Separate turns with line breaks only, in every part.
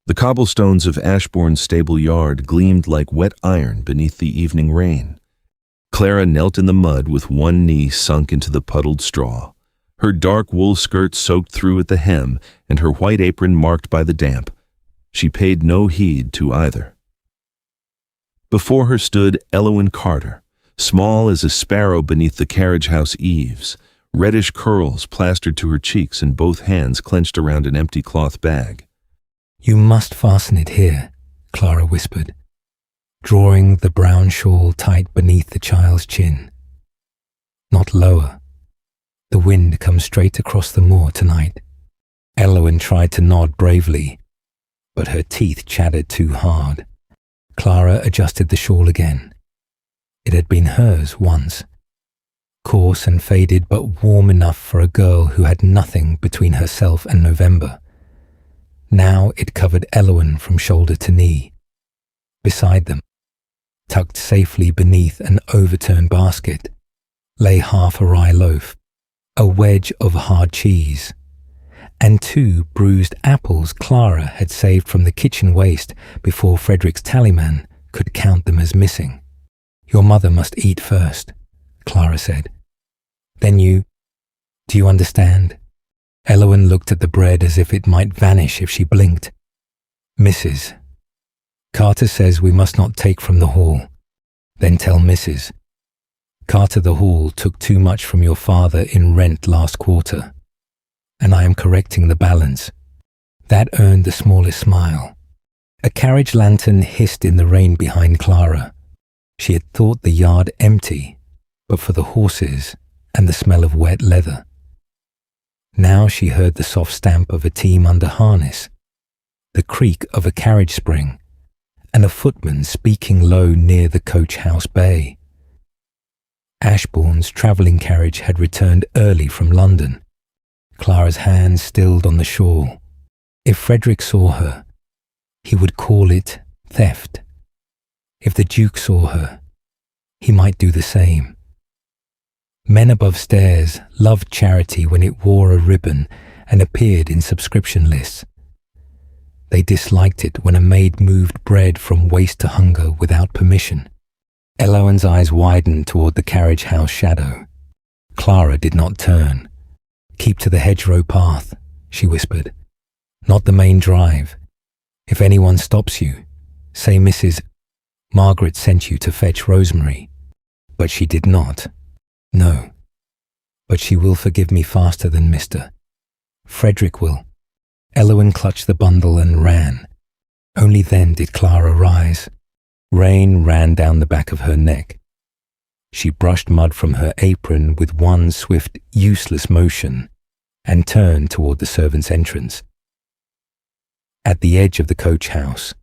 The cobblestones of Ashbourne's stable yard gleamed like wet iron beneath the evening rain. Clara knelt in the mud with one knee sunk into the puddled straw, her dark wool skirt soaked through at the hem and her white apron marked by the damp. She paid no heed to either. Before her stood Elwyn Carter, small as a sparrow beneath the carriage-house eaves, reddish curls plastered to her cheeks and both hands clenched around an empty cloth bag.
"You must fasten it here," Clara whispered, drawing the brown shawl tight beneath the child's chin. "Not lower. The wind comes straight across the moor tonight." Elwyn tried to nod bravely, but her teeth chattered too hard. Clara adjusted the shawl again. It had been hers once, coarse and faded but warm enough for a girl who had nothing between herself and November. Now it covered Elwyn from shoulder to knee. Beside them, tucked safely beneath an overturned basket, lay half a rye loaf, a wedge of hard cheese, and 2 bruised apples Clara had saved from the kitchen waste before Frederick's tallyman could count them as missing. "Your mother must eat first," Clara said. "Then you... Do you understand?" Elwyn looked at the bread as if it might vanish if she blinked. "Mrs. Carter says we must not take from the hall. Then tell Mrs. Carter the hall took too much from your father in rent last quarter, and I am correcting the balance." That earned the smallest smile. A carriage lantern hissed in the rain behind Clara. She had thought the yard empty, but for the horses and the smell of wet leather. Now she heard the soft stamp of a team under harness, the creak of a carriage spring, and a footman speaking low near the coach-house bay. Ashbourne's travelling carriage had returned early from London. Clara's hand stilled on the shawl. If Frederick saw her, he would call it theft. If the Duke saw her, he might do the same. Men above stairs loved charity when it wore a ribbon and appeared in subscription lists. They disliked it when a maid moved bread from waste to hunger without permission. Elwyn's eyes widened toward the carriage house shadow. Clara did not turn. "Keep to the hedgerow path," she whispered. "Not the main drive. If anyone stops you, say Mrs. Margaret sent you to fetch rosemary." But she did not. "No. But she will forgive me faster than Mr. Frederick will." Elwyn clutched the bundle and ran. Only then did Clara rise. Rain ran down the back of her neck. She brushed mud from her apron with one swift, useless motion and turned toward the servants' entrance. At the edge of the coach house,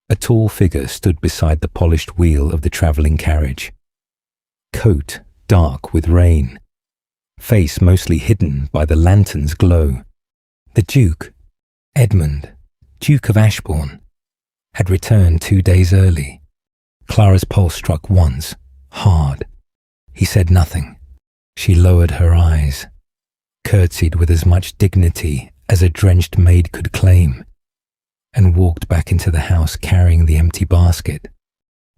a tall figure stood beside the polished wheel of the travelling carriage. Coat dark with rain, face mostly hidden by the lantern's glow. The Duke, Edmund, Duke of Ashbourne, had returned 2 days early. Clara's pulse struck once, hard. He said nothing. She lowered her eyes, curtsied with as much dignity as a drenched maid could claim, and walked back into the house carrying the empty basket.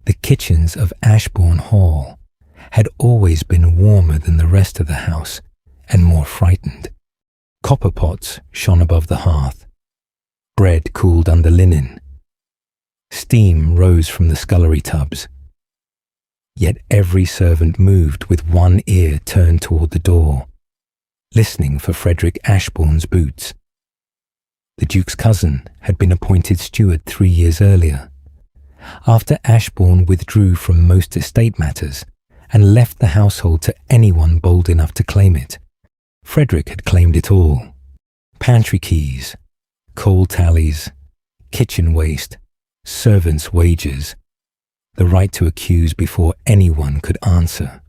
The kitchens of Ashbourne Hall had always been warmer than the rest of the house and more frightened. Copper pots shone above the hearth. Bread cooled under linen. Steam rose from the scullery tubs. Yet every servant moved with one ear turned toward the door, listening for Frederick Ashbourne's boots. The Duke's cousin had been appointed steward 3 years earlier. After Ashbourne withdrew from most estate matters and left the household to anyone bold enough to claim it, Frederick had claimed it all. Pantry keys, coal tallies, kitchen waste, servants' wages, the right to accuse before anyone could answer.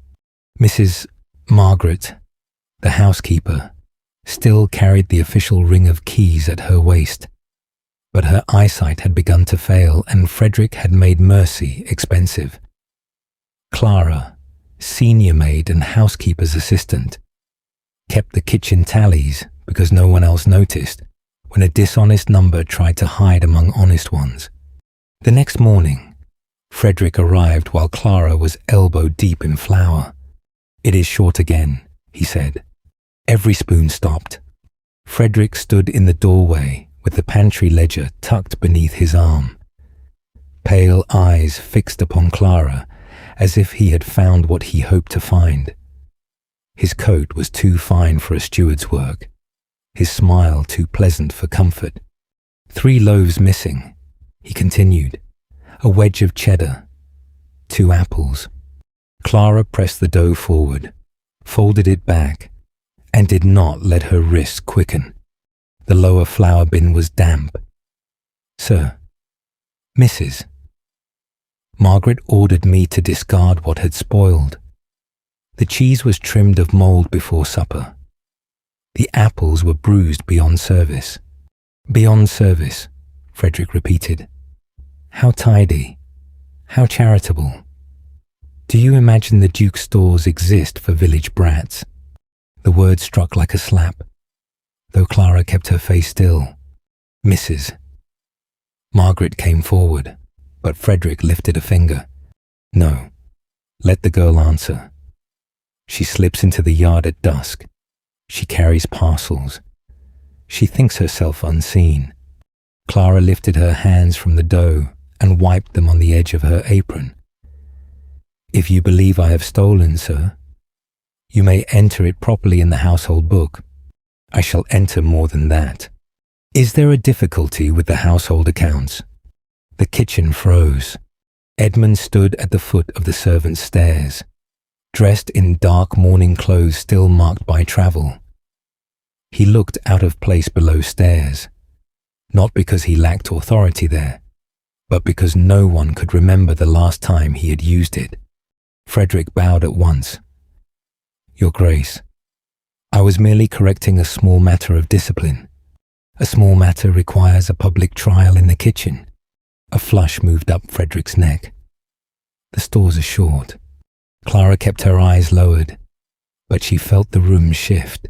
Mrs. Margaret, the housekeeper, still carried the official ring of keys at her waist, but her eyesight had begun to fail and Frederick had made mercy expensive. Clara, senior maid and housekeeper's assistant, kept the kitchen tallies because no one else noticed when a dishonest number tried to hide among honest ones. The next morning, Frederick arrived while Clara was elbow deep in flour. "It is short again," he said. Every spoon stopped. Frederick stood in the doorway with the pantry ledger tucked beneath his arm. Pale eyes fixed upon Clara as if he had found what he hoped to find. His coat was too fine for a steward's work, his smile too pleasant for comfort. 3 loaves missing, he continued, a wedge of cheddar, 2 apples. Clara pressed the dough forward, folded it back, and did not let her wrist quicken. The lower flour bin was damp. "Sir, Mrs." Margaret ordered me to discard what had spoiled. The cheese was trimmed of mould before supper. The apples were bruised beyond service. "Beyond service," Frederick repeated. "How tidy, how charitable. Do you imagine the Duke's stores exist for village brats?" The word struck like a slap, though Clara kept her face still. "Mrs." Margaret came forward, but Frederick lifted a finger. "No, let the girl answer. She slips into the yard at dusk. She carries parcels. She thinks herself unseen." Clara lifted her hands from the dough and wiped them on the edge of her apron. "If you believe I have stolen, sir, you may enter it properly in the household book. I shall enter more than that. Is there a difficulty with the household accounts?" The kitchen froze. Edmund stood at the foot of the servants' stairs, dressed in dark morning clothes still marked by travel. He looked out of place below stairs, not because he lacked authority there, but because no one could remember the last time he had used it. Frederick bowed at once. "Your Grace, I was merely correcting a small matter of discipline. A small matter requires a public trial in the kitchen." A flush moved up Frederick's neck. "The stores are short." Clara kept her eyes lowered, but she felt the room shift.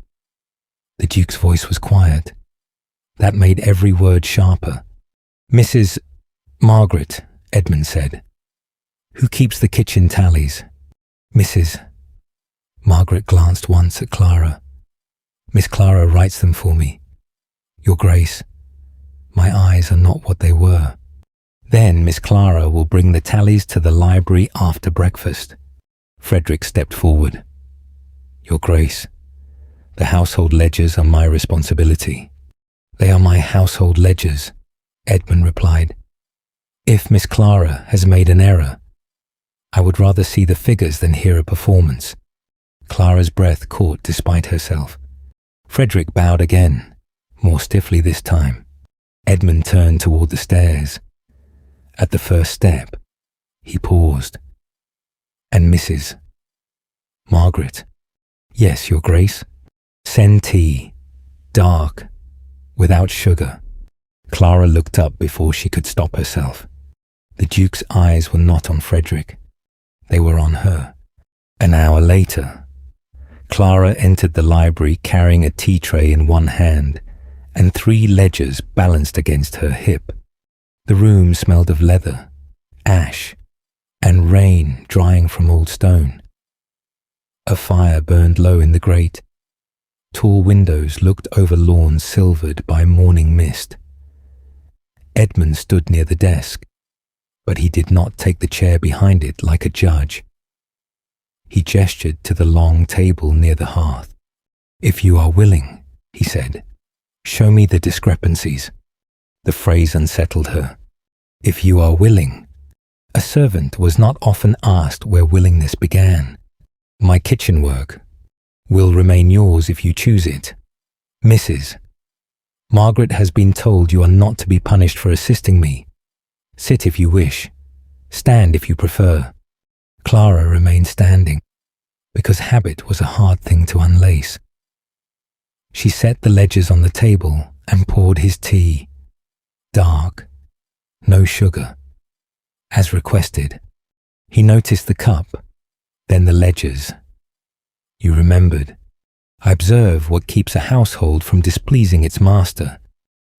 The Duke's voice was quiet. That made every word sharper. "Mrs. Margaret," Edmund said. "Who keeps the kitchen tallies?" "Mrs." Margaret glanced once at Clara. "Miss Clara writes them for me. Your Grace, my eyes are not what they were." "Then Miss Clara will bring the tallies to the library after breakfast." Frederick stepped forward. "Your Grace, the household ledgers are my responsibility." "They are my household ledgers," Edmund replied. "If Miss Clara has made an error, I would rather see the figures than hear a performance." Clara's breath caught despite herself. Frederick bowed again, more stiffly this time. Edmund turned toward the stairs. At the first step, he paused. "And Mrs. Margaret." "Yes, Your Grace." "Send tea, dark, without sugar." Clara looked up before she could stop herself. The Duke's eyes were not on Frederick. They were on her. An hour later, Clara entered the library carrying a tea tray in one hand and 3 ledgers balanced against her hip. The room smelled of leather, ash, and rain drying from old stone. A fire burned low in the grate. Tall windows looked over lawns silvered by morning mist. Edmund stood near the desk, but he did not take the chair behind it like a judge. He gestured to the long table near the hearth. "If you are willing," he said, "show me the discrepancies." The phrase unsettled her. "If you are willing." A servant was not often asked where willingness began. "My kitchen work will remain yours if you choose it." "Mrs. Margaret has been told you are not to be punished for assisting me. Sit if you wish. Stand if you prefer." Clara remained standing, because habit was a hard thing to unlace. She set the ledgers on the table and poured his tea. Dark, no sugar. As requested, he noticed the cup, then the ledgers. "You remembered. I observe what keeps a household from displeasing its master.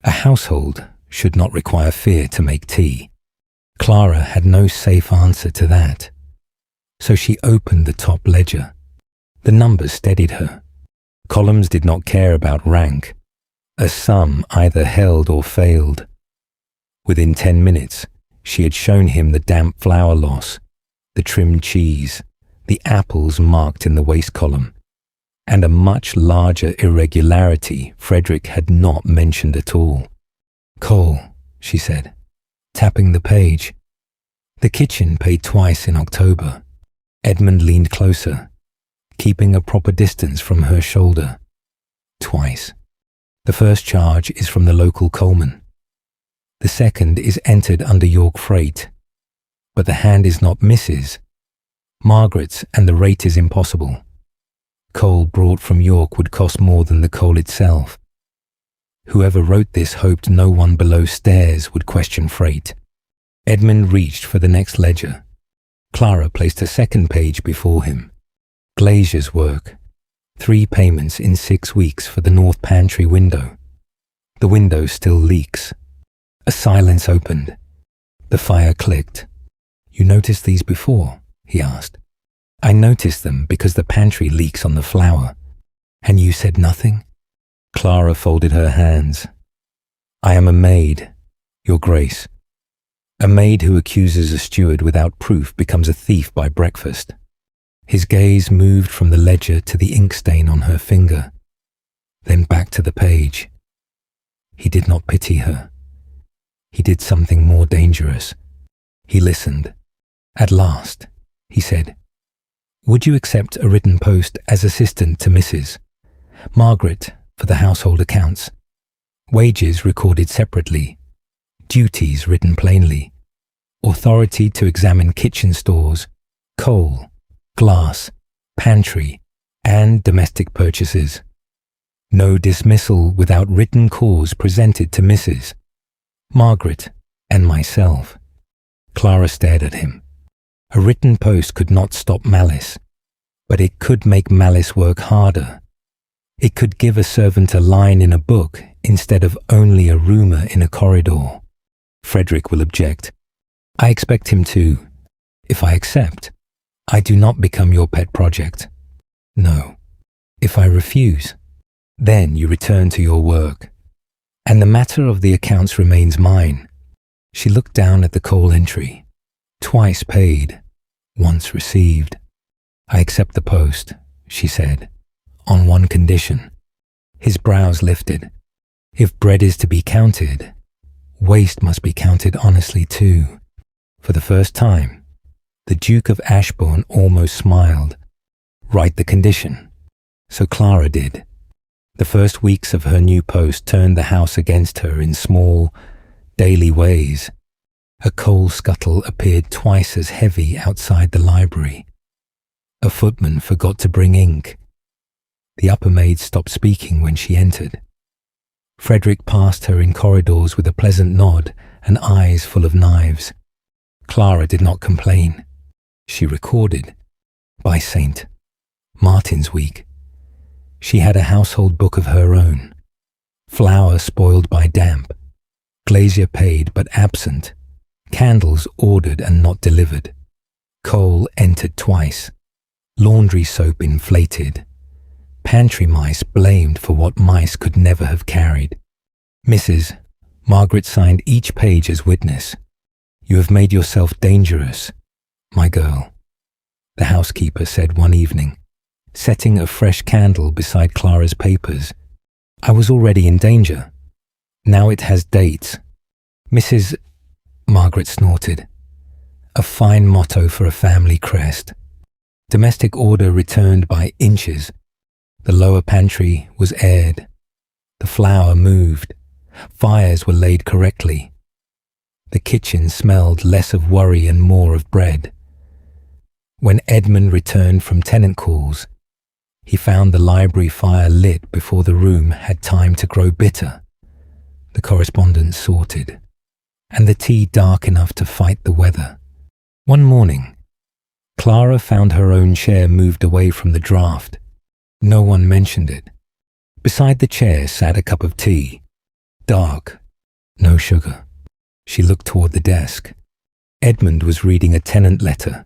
A household should not require fear to make tea. Clara had no safe answer to that. So she opened the top ledger. The numbers steadied her. Columns did not care about rank. A sum either held or failed. Within 10 minutes, she had shown him the damp flour loss, the trimmed cheese, the apples marked in the waste column, and a much larger irregularity Frederick had not mentioned at all. "Coal," she said, tapping the page. "The kitchen paid twice in October." Edmund leaned closer, keeping a proper distance from her shoulder. "Twice. The first charge is from the local coalman. The second is entered under York freight. But the hand is not Mrs. Margaret's, and the rate is impossible. Coal brought from York would cost more than the coal itself. Whoever wrote this hoped no one below stairs would question freight." Edmund reached for the next ledger. Clara placed a second page before him. Glazier's work. 3 payments in 6 weeks for the north pantry window. The window still leaks. A silence opened. The fire clicked. "You noticed these before?" he asked. "I noticed them because the pantry leaks on the flour." "And you said nothing?" Clara folded her hands. "I am a maid, Your Grace. A maid who accuses a steward without proof becomes a thief by breakfast." His gaze moved from the ledger to the ink stain on her finger, then back to the page. He did not pity her. He did something more dangerous. He listened. At last, he said, "Would you accept a written post as assistant to Mrs. Margaret for the household accounts? Wages recorded separately, duties written plainly, authority to examine kitchen stores, coal, glass, pantry, and domestic purchases. No dismissal without written cause presented to Mrs. Margaret and myself." Clara stared at him. A written post could not stop malice, but it could make malice work harder. It could give a servant a line in a book instead of only a rumour in a corridor. Frederick will object. "I expect him to. If I accept, I do not become your pet project. No. If I refuse, then you return to your work. And the matter of the accounts remains mine." She looked down at the coal entry. "Twice paid, once received." "I accept the post," she said, "on one condition." His brows lifted. "If bread is to be counted, waste must be counted honestly too." For the first time, the Duke of Ashbourne almost smiled. Write the condition. So Clara did. The first weeks of her new post turned the house against her in small, daily ways. A coal scuttle appeared twice as heavy outside the library. A footman forgot to bring ink. The upper maid stopped speaking when she entered. Frederick passed her in corridors with a pleasant nod and eyes full of knives. Clara did not complain. She recorded. By St. Martin's Week. She had a household book of her own. Flour spoiled by damp. Glazier paid but absent. Candles ordered and not delivered. Coal entered twice. Laundry soap inflated. Pantry mice blamed for what mice could never have carried. Mrs. Margaret signed each page as witness. "You have made yourself dangerous, my girl," the housekeeper said one evening, setting a fresh candle beside Clara's papers. "I was already in danger. Now it has dates." "Mrs. Margaret snorted. A fine motto for a family crest. Domestic order returned by inches. The lower pantry was aired. The flour moved. Fires were laid correctly. The kitchen smelled less of worry and more of bread. When Edmund returned from tenant calls, he found the library fire lit before the room had time to grow bitter, the correspondence sorted, and the tea dark enough to fight the weather. One morning, Clara found her own chair moved away from the draught. No one mentioned it. Beside the chair sat a cup of tea. dark. No sugar. She looked toward the desk. Edmund was reading a tenant letter,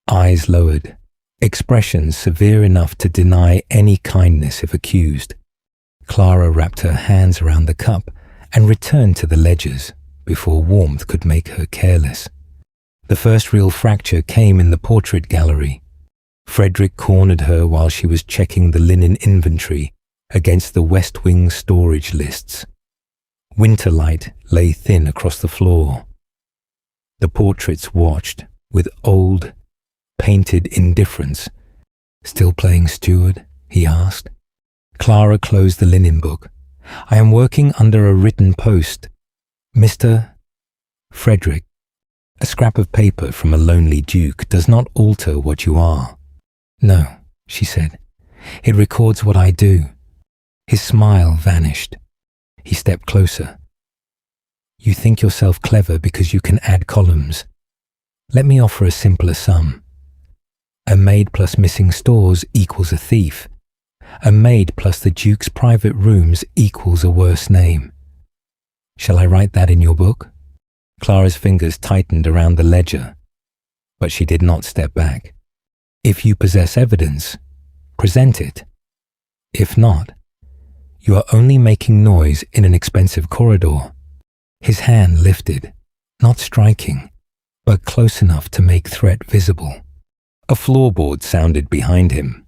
eyes lowered, expressions severe enough to deny any kindness if accused. Clara wrapped her hands around the cup and returned to the ledgers before warmth could make her careless. The first real fracture came in the portrait gallery. Frederick cornered her while she was checking the linen inventory against the West Wing storage lists. Winter light lay thin across the floor. The portraits watched with old, painted indifference. "Still playing steward?" he asked. Clara closed the linen book. "I am working under a written post. Mr. Frederick, a scrap of paper from a lonely duke does not alter what you are." "No," she said. "It records what I do." His smile vanished. He stepped closer. "You think yourself clever because you can add columns. Let me offer a simpler sum. A maid plus missing stores equals a thief. A maid plus the Duke's private rooms equals a worse name. Shall I write that in your book?" Clara's fingers tightened around the ledger, but she did not step back. "If you possess evidence, present it. If not, you are only making noise in an expensive corridor." His hand lifted, not striking, but close enough to make threat visible. A floorboard sounded behind him.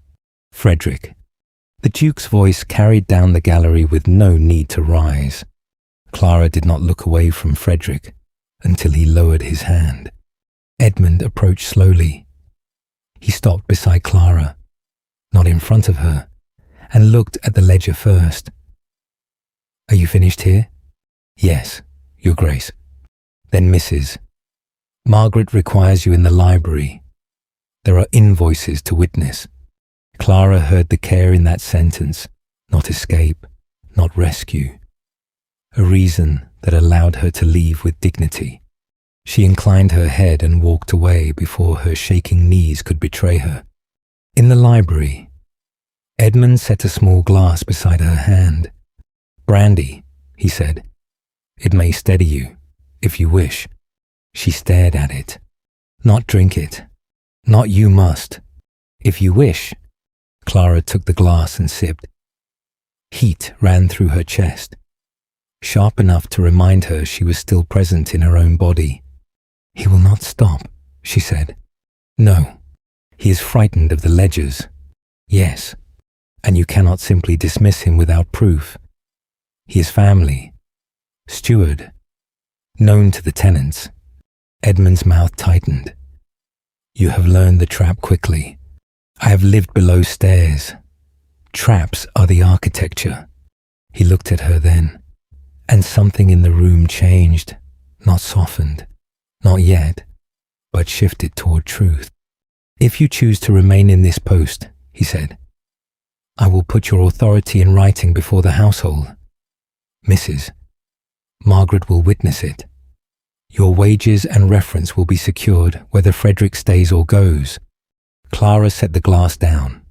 "Frederick." The Duke's voice carried down the gallery with no need to rise. Clara did not look away from Frederick until he lowered his hand. Edmund approached slowly. He stopped beside Clara, not in front of her, and looked at the ledger first. "Are you finished here?" "Yes, Your Grace." "Then Mrs. Margaret requires you in the library. There are invoices to witness." Clara heard the care in that sentence, not escape, not rescue. A reason that allowed her to leave with dignity. She inclined her head and walked away before her shaking knees could betray her. In the library, Edmund set a small glass beside her hand. "Brandy," he said. "It may steady you, if you wish." She stared at it. "Not drink it. Not you must. If you wish." Clara took the glass and sipped. Heat ran through her chest, sharp enough to remind her she was still present in her own body. "He will not stop," she said. "No, he is frightened of the ledgers." "Yes, and you cannot simply dismiss him without proof. He is family, steward, known to the tenants." Edmund's mouth tightened. "You have learned the trap quickly. I have lived below stairs. Traps are the architecture." He looked at her then, and something in the room changed, not softened, not yet, but shifted toward truth. "If you choose to remain in this post," he said, "I will put your authority in writing before the household. Mrs. Margaret will witness it. Your wages and reference will be secured whether Frederick stays or goes." Clara set the glass down.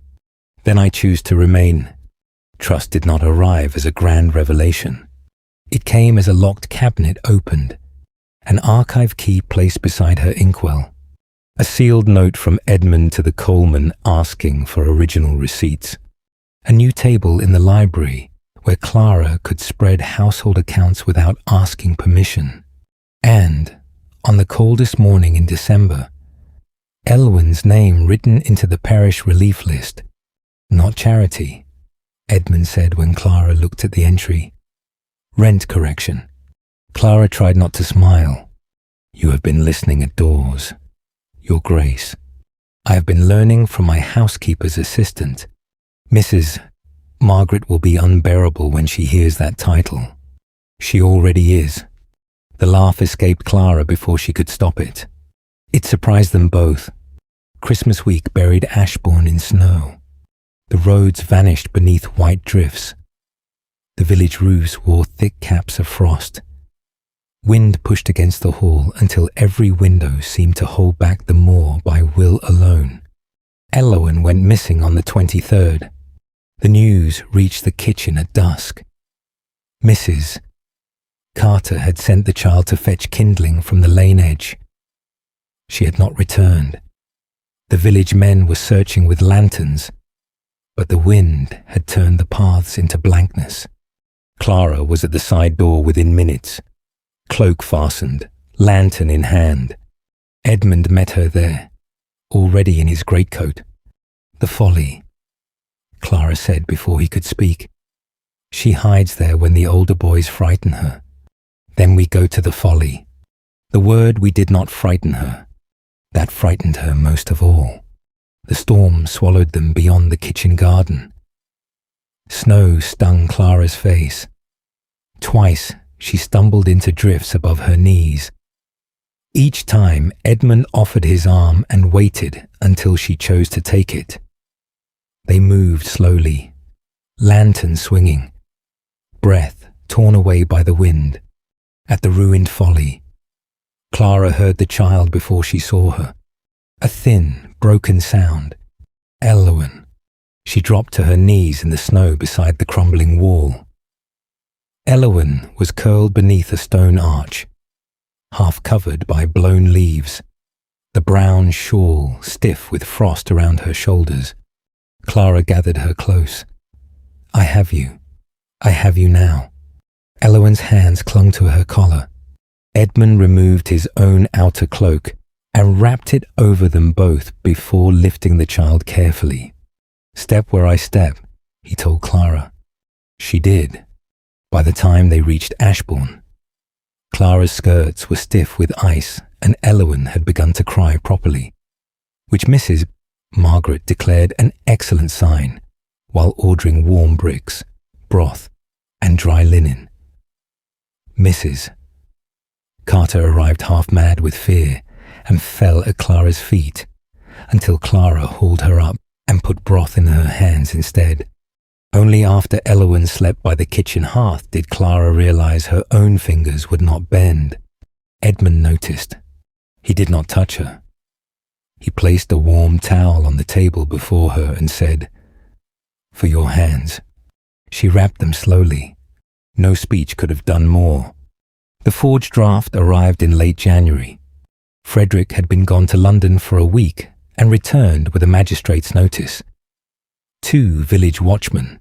"Then I choose to remain." Trust did not arrive as a grand revelation. It came as a locked cabinet opened, an archive key placed beside her inkwell, a sealed note from Edmund to the coalman asking for original receipts, a new table in the library where Clara could spread household accounts without asking permission, and, on the coldest morning in December, Elwyn's name written into the parish relief list. "Not charity," Edmund said when Clara looked at the entry. "Rent correction." Clara tried not to smile. "You have been listening at doors, Your Grace. I have been learning from my housekeeper's assistant. Mrs. Margaret will be unbearable when she hears that title. She already is." The laugh escaped Clara before she could stop it. It surprised them both. Christmas week buried Ashbourne in snow. The roads vanished beneath white drifts. The village roofs wore thick caps of frost. Wind pushed against the hall until every window seemed to hold back the moor by will alone. Elwyn went missing on the 23rd. The news reached the kitchen at dusk. Mrs. Carter had sent the child to fetch kindling from the lane edge. She had not returned. The village men were searching with lanterns, but the wind had turned the paths into blankness. Clara was at the side door within minutes, cloak fastened, lantern in hand. Edmund met her there, already in his greatcoat. "The folly," Clara said before he could speak. "She hides there when the older boys frighten her. Then we go to the folly. The word we did not frighten her. That frightened her most of all. The storm swallowed them beyond the kitchen garden." Snow stung Clara's face. Twice she stumbled into drifts above her knees. Each time Edmund offered his arm and waited until she chose to take it. They moved slowly, lantern swinging, breath torn away by the wind, at the ruined folly. Clara heard the child before she saw her. A thin, broken sound. Elowen. She dropped to her knees in the snow beside the crumbling wall. Elowen was curled beneath a stone arch, half covered by blown leaves, the brown shawl stiff with frost around her shoulders. Clara gathered her close. "I have you. I have you now." Elowen's hands clung to her collar. Edmund removed his own outer cloak and wrapped it over them both before lifting the child carefully. "Step where I step," he told Clara. She did, by the time they reached Ashbourne. Clara's skirts were stiff with ice and Elowen had begun to cry properly, which Mrs. Margaret declared an excellent sign, while ordering warm bricks, broth, and dry linen. Mrs. Carter arrived half mad with fear and fell at Clara's feet until Clara hauled her up and put broth in her hands instead. Only after Elowen slept by the kitchen hearth did Clara realize her own fingers would not bend. Edmund noticed. He did not touch her. He placed a warm towel on the table before her and said, "For your hands." She wrapped them slowly. No speech could have done more. The forged draft arrived in late January. Frederick had been gone to London for a week and returned with a magistrate's notice, 2 village watchmen,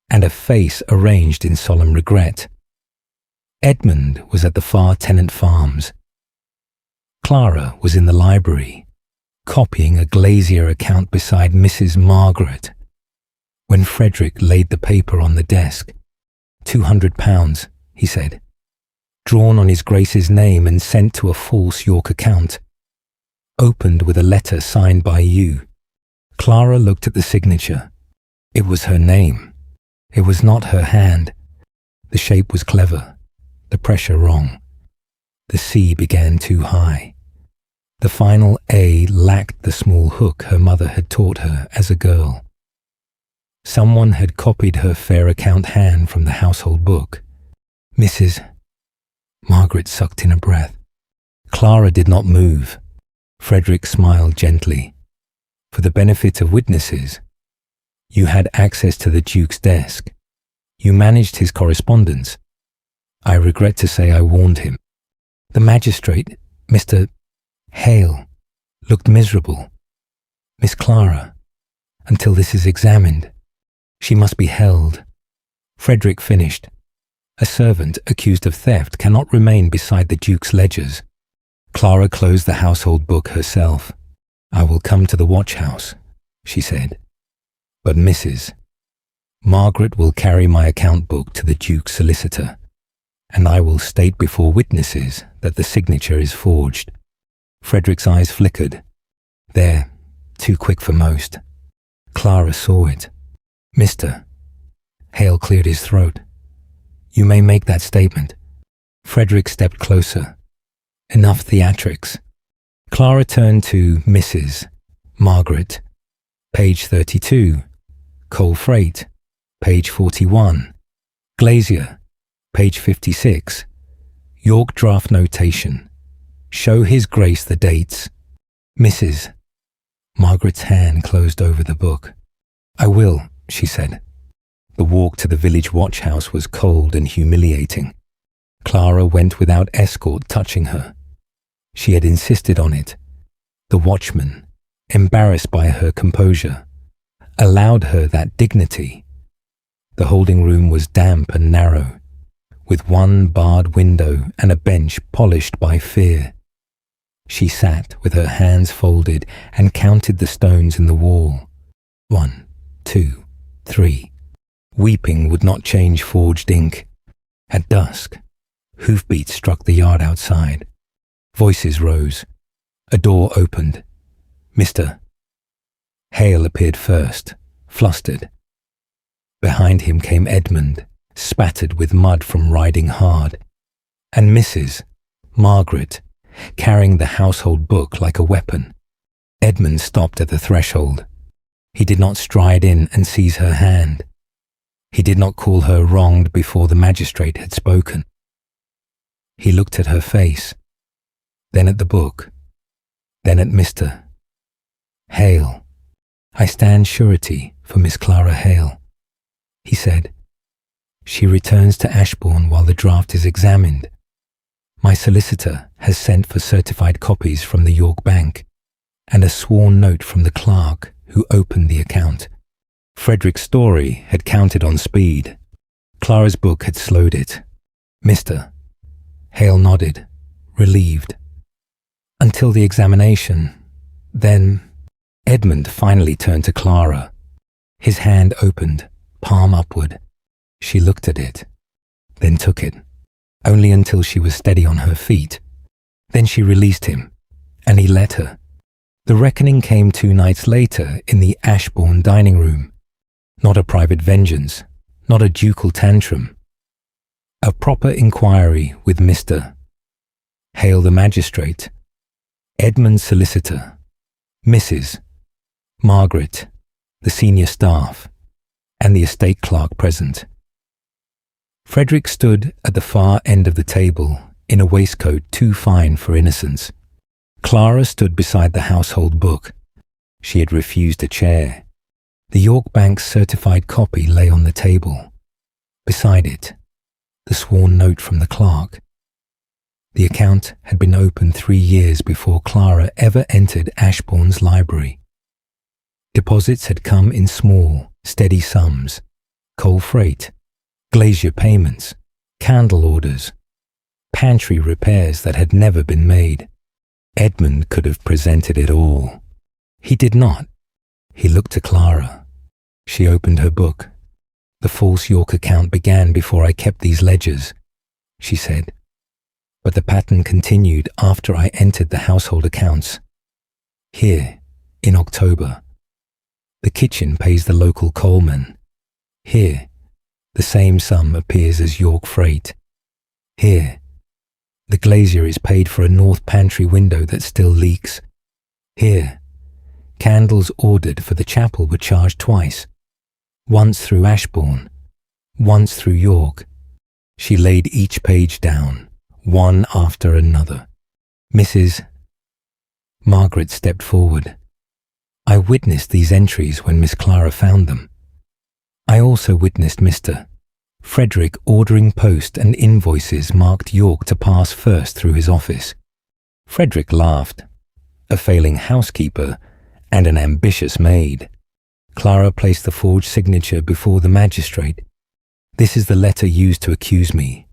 and a face arranged in solemn regret. Edmund was at the Far Tenant Farms. Clara was in the library, copying a glazier account beside Mrs. Margaret, when Frederick laid the paper on the desk. £200, he said, drawn on his Grace's name and sent to a false York account, opened with a letter signed by you. Clara looked at the signature. It was her name. It was not her hand. The shape was clever, the pressure wrong. The C began too high. The final A lacked the small hook her mother had taught her as a girl. Someone had copied her fair account hand from the household book. Mrs. Margaret sucked in a breath. Clara did not move. Frederick smiled gently. For the benefit of witnesses, you had access to the Duke's desk. You managed his correspondence. I regret to say I warned him. The magistrate, Mr. Hale, looked miserable. Miss Clara, until this is examined, she must be held. Frederick finished. A servant accused of theft cannot remain beside the Duke's ledgers. Clara closed the household book herself. I will come to the watchhouse, she said. But Mrs. Margaret will carry my account book to the Duke's solicitor, and I will state before witnesses that the signature is forged. Frederick's eyes flickered. There, too quick for most. Clara saw it. Mr. Hale cleared his throat. You may make that statement. Frederick stepped closer. Enough theatrics. Clara turned to Mrs. Margaret. Page 32. Coal freight. Page 41. Glazier. Page 56. York draft notation. Show His Grace the dates. Mrs. Margaret's hand closed over the book. I will, she said. The walk to the village watchhouse was cold and humiliating. Clara went without escort touching her. She had insisted on it. The watchman, embarrassed by her composure, allowed her that dignity. The holding room was damp and narrow, with one barred window and a bench polished by fear. She sat with her hands folded and counted the stones in the wall. 1, 2, 3. Weeping would not change forged ink. At dusk, hoofbeats struck the yard outside. Voices rose. A door opened. Mr. Hale appeared first, flustered. Behind him came Edmund, spattered with mud from riding hard, and Mrs. Margaret, carrying the household book like a weapon. Edmund stopped at the threshold. He did not stride in and seize her hand. He did not call her wronged before the magistrate had spoken. He looked at her face, then at the book, then at Mr. Hale. I stand surety for Miss Clara Hale, he said. She returns to Ashbourne while the draft is examined. My solicitor has sent for certified copies from the York Bank and a sworn note from the clerk who opened the account. Frederick's story had counted on speed. Clara's book had slowed it. Mr. Hale nodded, relieved. Until the examination. Then Edmund finally turned to Clara. His hand opened, palm upward. She looked at it, then took it, only until she was steady on her feet. Then she released him, and he let her. The reckoning came 2 nights later in the Ashbourne dining room. Not a private vengeance, not a ducal tantrum. A proper inquiry with Mr. Hale the magistrate, Edmund's solicitor, Mrs. Margaret, the senior staff, and the estate clerk present. Frederick stood at the far end of the table in a waistcoat too fine for innocence. Clara stood beside the household book. She had refused a chair. The York Bank's certified copy lay on the table. Beside it, the sworn note from the clerk. The account had been opened 3 years before Clara ever entered Ashbourne's library. Deposits had come in small, steady sums: coal freight, glazier payments, candle orders, pantry repairs that had never been made. Edmund could have presented it all. He did not. He looked to Clara. She opened her book. The false York account began before I kept these ledgers, she said. But the pattern continued after I entered the household accounts. Here, in October, the kitchen pays the local coalman. Here, the same sum appears as York freight. Here, the glazier is paid for a north pantry window that still leaks. Here, candles ordered for the chapel were charged twice, once through Ashbourne, once through York. She laid each page down, one after another. Mrs. Margaret stepped forward. I witnessed these entries when Miss Clara found them. I also witnessed Mr. Frederick ordering post and invoices marked York to pass first through his office. Frederick laughed. A failing housekeeper and an ambitious maid. Clara placed the forged signature before the magistrate. This is the letter used to accuse me.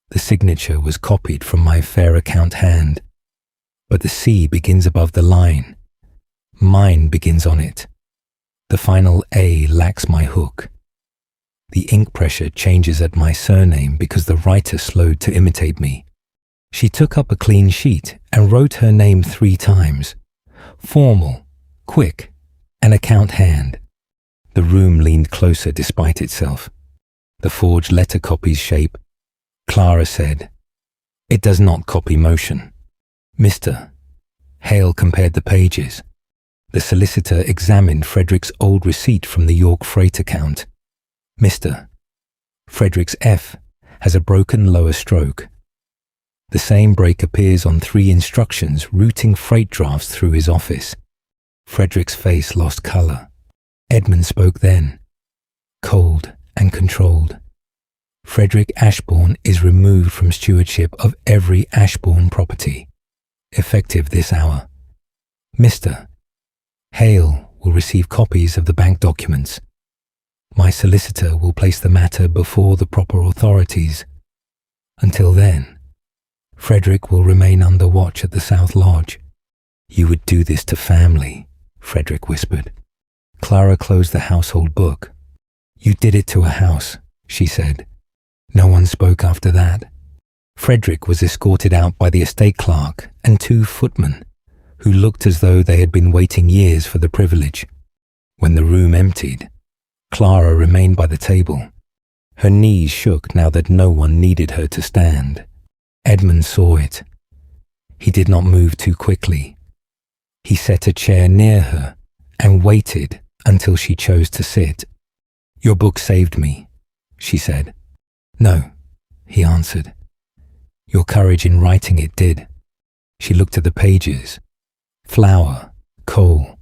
The signature was copied from my fair account hand, but the C begins above the line. Mine begins on it. The final A lacks my hook. The ink pressure changes at my surname because the writer slowed to imitate me. She took up a clean sheet and wrote her name 3 times. Formal, quick, an account hand. The room leaned closer despite itself. The forged letter copies shape. Clara said, "It does not copy motion." Mr. Hale compared the pages. The solicitor examined Frederick's old receipt from the York freight account. Mr. Frederick's F has a broken lower stroke. The same break appears on 3 instructions routing freight drafts through his office. Frederick's face lost colour. Edmund spoke then, cold and controlled. Frederick Ashbourne is removed from stewardship of every Ashbourne property, effective this hour. Mr. Hale will receive copies of the bank documents. My solicitor will place the matter before the proper authorities. Until then, Frederick will remain under watch at the South Lodge. You would do this to family, Frederick whispered. Clara closed the household book. You did it to a house, she said. No one spoke after that. Frederick was escorted out by the estate clerk and 2 footmen, who looked as though they had been waiting years for the privilege. When the room emptied, Clara remained by the table. Her knees shook now that no one needed her to stand. Edmund saw it. He did not move too quickly. He set a chair near her and waited until she chose to sit. Your book saved me, she said. No, he answered. Your courage in writing it did. She looked at the pages. Flour, coal,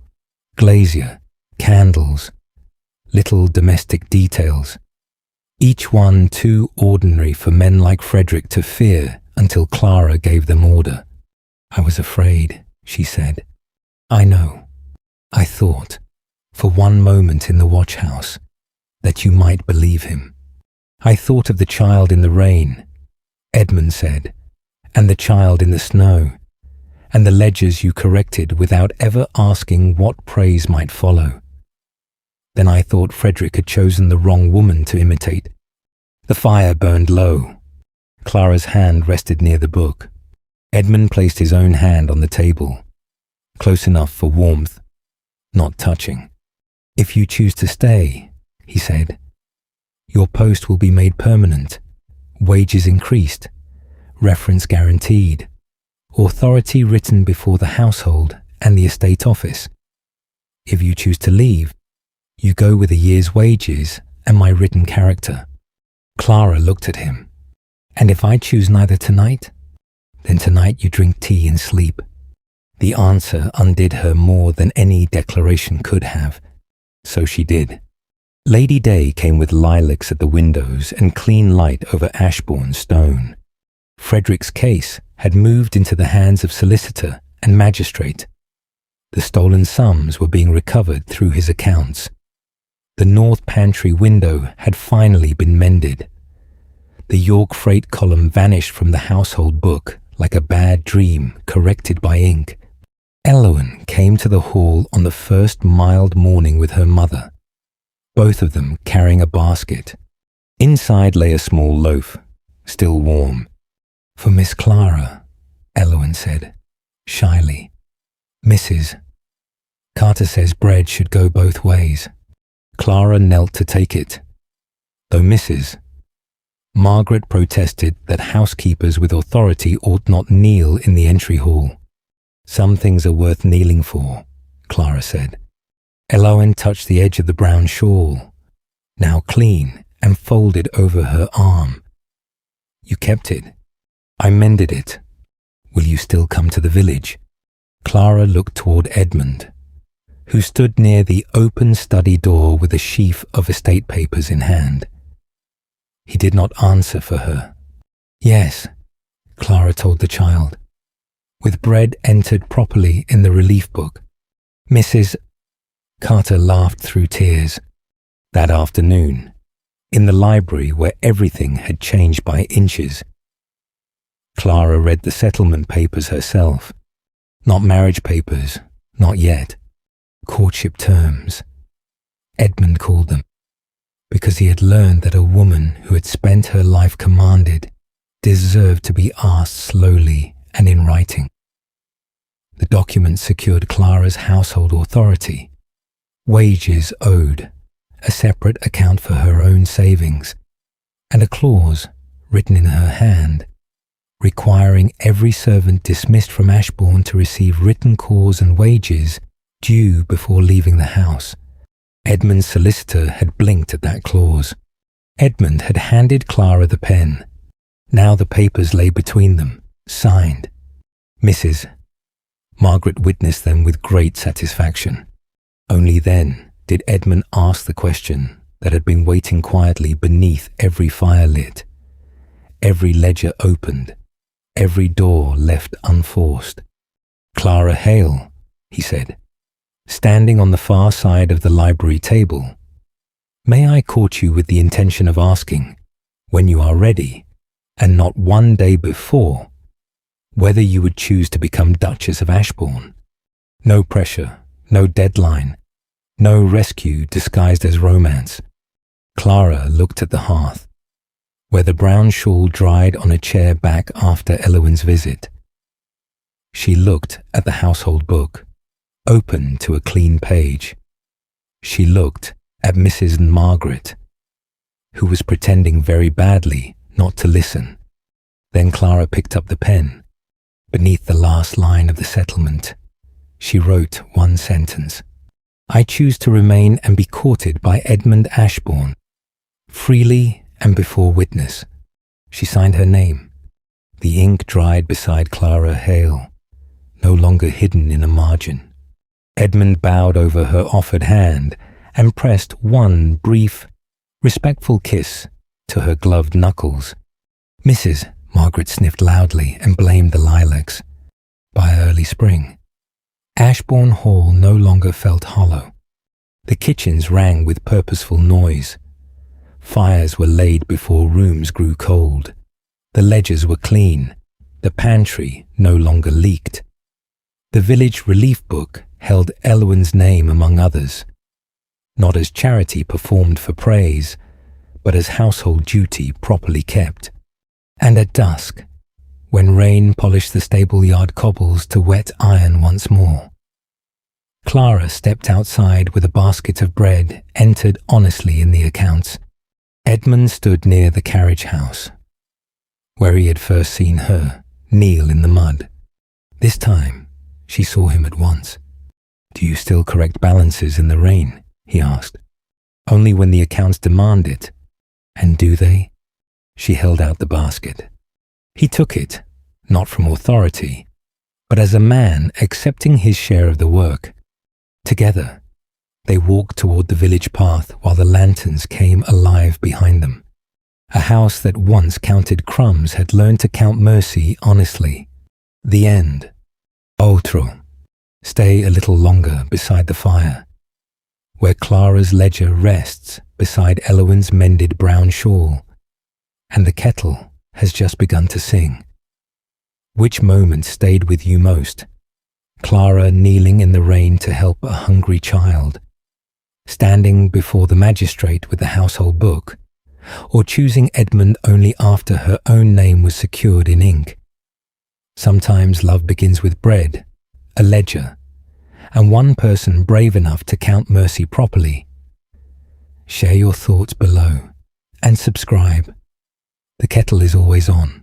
glazier, candles, little domestic details. Each one too ordinary for men like Frederick to fear until Clara gave them order. I was afraid, she said. I know. I thought, for one moment in the watchhouse, that you might believe him. I thought of the child in the rain, Edmund said, and the child in the snow, and the ledgers you corrected without ever asking what praise might follow. Then I thought Frederick had chosen the wrong woman to imitate. The fire burned low. Clara's hand rested near the book. Edmund placed his own hand on the table, close enough for warmth, not touching. If you choose to stay, he said, your post will be made permanent, wages increased, reference guaranteed, authority written before the household and the estate office. If you choose to leave, you go with a year's wages and my written character. Clara looked at him. And if I choose neither tonight, then tonight you drink tea and sleep. The answer undid her more than any declaration could have. So she did. Lady Day came with lilacs at the windows and clean light over Ashbourne stone. Frederick's case had moved into the hands of solicitor and magistrate. The stolen sums were being recovered through his accounts. The north pantry window had finally been mended. The York freight column vanished from the household book like a bad dream corrected by ink. Elowen came to the hall on the first mild morning with her mother, both of them carrying a basket. Inside lay a small loaf, still warm. For Miss Clara, Elowen said, shyly. Mrs. Carter says bread should go both ways. Clara knelt to take it, though Mrs. Margaret protested that housekeepers with authority ought not kneel in the entry hall. Some things are worth kneeling for, Clara said. Elowen touched the edge of the brown shawl, now clean and folded over her arm. You kept it. I mended it. Will you still come to the village? Clara looked toward Edmund, who stood near the open study door with a sheaf of estate papers in hand. He did not answer for her. Yes, Clara told the child, with bread entered properly in the relief book. Mrs. Carter laughed through tears. That afternoon, in the library where everything had changed by inches, Clara read the settlement papers herself. Not marriage papers, not yet. Courtship terms, Edmund called them, because he had learned that a woman who had spent her life commanded deserved to be asked slowly and in writing. The document secured Clara's household authority, wages owed, a separate account for her own savings, and a clause written in her hand requiring every servant dismissed from Ashbourne to receive written cause and wages due before leaving the house. Edmund's solicitor had blinked at that clause. Edmund had handed Clara the pen. Now the papers lay between them, signed. Mrs. Margaret witnessed them with great satisfaction. Only then did Edmund ask the question that had been waiting quietly beneath every fire lit, every ledger opened, every door left unforced. "Clara Hale," he said, standing on the far side of the library table. "May I court you with the intention of asking, when you are ready, and not one day before, whether you would choose to become Duchess of Ashbourne? No pressure, no deadline, no rescue disguised as romance." Clara looked at the hearth, where the brown shawl dried on a chair back after Elowin's visit. She looked at the household book, open to a clean page. She looked at Mrs. Margaret, who was pretending very badly not to listen. Then Clara picked up the pen. Beneath the last line of the settlement, she wrote one sentence. "I choose to remain and be courted by Edmund Ashbourne, freely and before witness." She signed her name. The ink dried beside Clara Hale, no longer hidden in a margin. Edmund bowed over her offered hand and pressed one brief, respectful kiss to her gloved knuckles. "Mrs." Margaret sniffed loudly and blamed the lilacs. By early spring, Ashbourne Hall no longer felt hollow. The kitchens rang with purposeful noise. Fires were laid before rooms grew cold. The ledgers were clean. The pantry no longer leaked. The village relief book held Elowin's name among others, not as charity performed for praise, but as household duty properly kept. And at dusk, when rain polished the stable-yard cobbles to wet iron once more, Clara stepped outside with a basket of bread entered honestly in the accounts. Edmund stood near the carriage house, where he had first seen her kneel in the mud. This time, she saw him at once. "Do you still correct balances in the rain?" he asked. "Only when the accounts demand it. And do they?" She held out the basket. He took it, not from authority, but as a man accepting his share of the work. Together, they walked toward the village path while the lanterns came alive behind them. A house that once counted crumbs had learned to count mercy honestly. The end. Outro. Stay a little longer beside the fire, where Clara's ledger rests beside Elowin's mended brown shawl, and the kettle has just begun to sing. Which moment stayed with you most? Clara kneeling in the rain to help a hungry child, standing before the magistrate with the household book, or choosing Edmund only after her own name was secured in ink? Sometimes love begins with bread, a ledger, and one person brave enough to count mercy properly. Share your thoughts below and subscribe. The kettle is always on.